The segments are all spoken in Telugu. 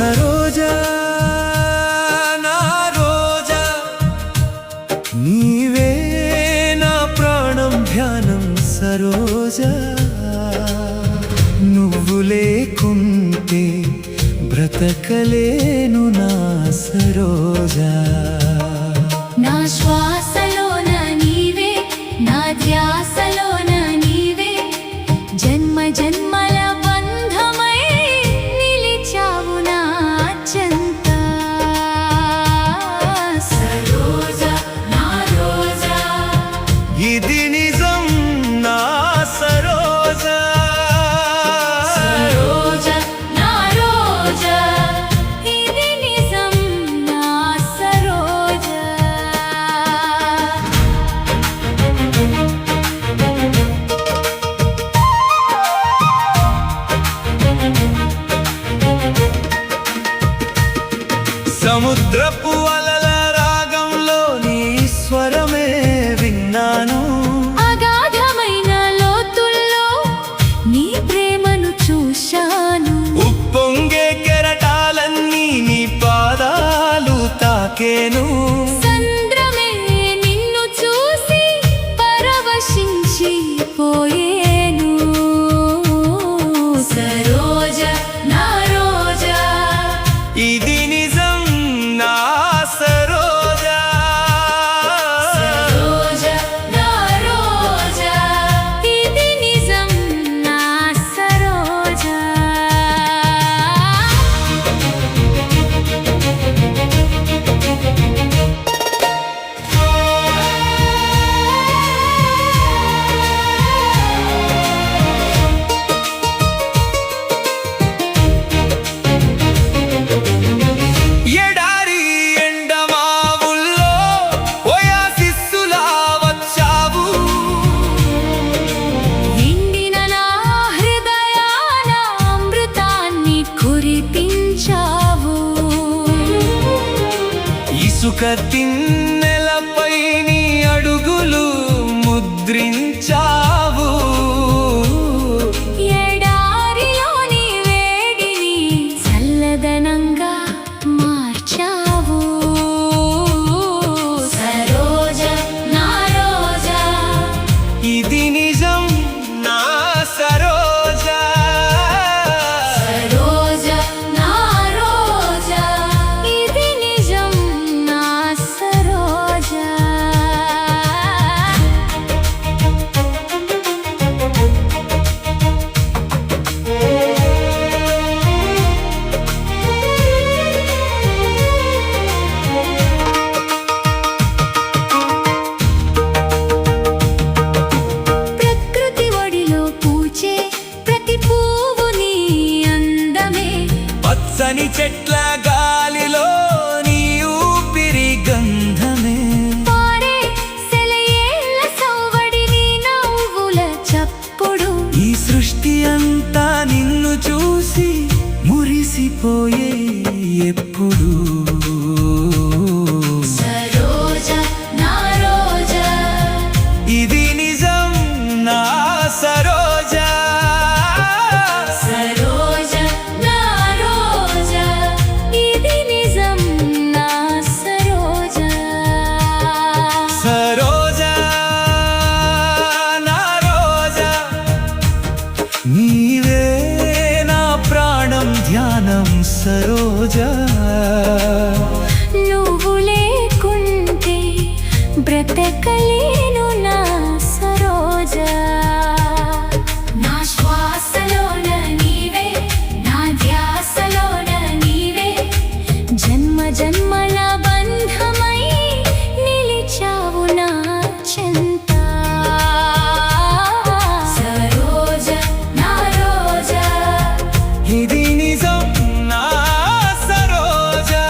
సరోజా నా రోజా, నీవే నా ప్రాణం ధ్యానం సరోజా. నువ్వు లేకుంటే బ్రతకలేను నా సరోజా. నా శ్వాసలోన నీవే, నా ధ్యాసలోన నీవే, జన్మ జన్మల బంధమై నిలిచావు నా చెంత. సరోజా నా రోజా, ఇది నిజం నా సరోజా. సరోజా నా రోజా, ఇది నిజం నా సరోజా. సముద్రపు అలల రాగంలో నీ స్వరమే విన్నాను. అగాధమైన లోతుల్లో నీ ప్రేమను చూశాను. ఉప్పొంగే కెరటాలన్నీ నీ పాదాలు తాకేను. సంద్రమే నిన్ను చూసి పరవశించి పోయేను. సరోజా నా రోజా, ఇది నిజం నా సరోజా. సరోజా నా రోజా, ఇది నిజం నా సరోజా. ఎడారి ఎండమావుల్లో ఓయాసిస్సులా వచ్చావు. నిండిన నా హృదయాన అమృతాన్ని కురిపించావు. ఇసుక తిన్నెలపై నీ అడుగులు ముద్రించావు. ఎడారిలోని వేడిని చల్లదనంగా మార్చావు. సరోజా నా రోజా, ఇది నిజం నా సరోజా. సరోజా నా రోజా, ఇది నిజం నా సరోజా. ప్రకృతి ఒడిలో పూచే ప్రతి పువ్వు నీ అందమే. పచ్చని చెట్ల గాలిలో నీ ఊపిరి గంధమే. పారే సెలయేళ్ళ సవ్వడి నీ నవ్వుల చప్పుడు. ఈ సృష్టి అంతా నిన్ను చూసి మురిసిపోయే ఎప్పుడు. సరోజా నా రోజా, ఇది నిజం నా సరోజా. సరోజా నా రోజా, ఇది నిజం నా సరోజా. సరోజా నా రోజా, నీవే నా ప్రాణం ధ్యానం సరోజా. నువ్వు లేకుంటే బ్రతకలేను నా సరోజా. నా శ్వాసలోన నీవే, నా ధ్యాసలోన నీవే, జన్మ జన్మల బంధమై నిలిచావు నా చెంత. సరోజా నా రోజా, ఇది నిజం నా సరోజా.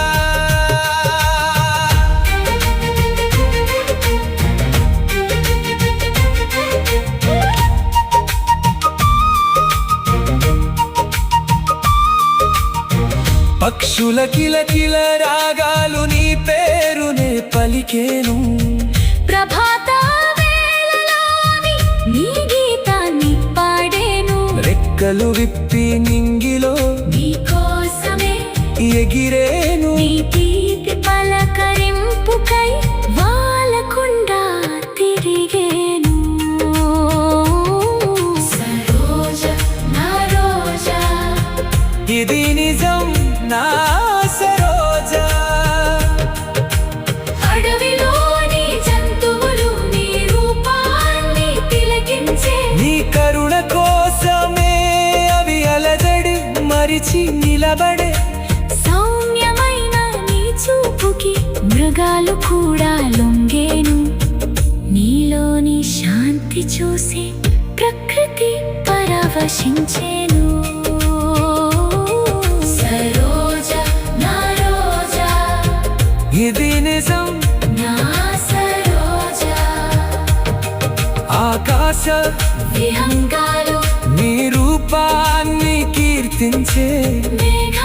పక్షుల కిలకిల రాగాలు నీ పేరునే పలికేను. ప్రభాత వేళలోని నీ గీతాన్ని పాడేను. రెక్కలు విప్పి నింగిలో నీ కోసమే ఎగిరేను. నీ తీపి పలకరింపుకై వాలకుండా తిరిగేను. సరోజ నా రోజా, ఇది నిజం నా సరోజా. అడవిలోని జంతువులు నీ రూపాన్ని తిలకించే. నీ కరుణ కోసమే అవి అలజడి మరిచి నిలబడే. సౌమ్యమైన నీ చూపుకి మృగాలు కూడా లొంగేను. నీలోని శాంతి చూసి ప్రకృతి పరవశించేను. సరోజ నా రోజా, ఇది నిజం నా సరోజా. ఆకాశ విహంగాలు నీ రూపాన్ని కీర్తించే. మేఘ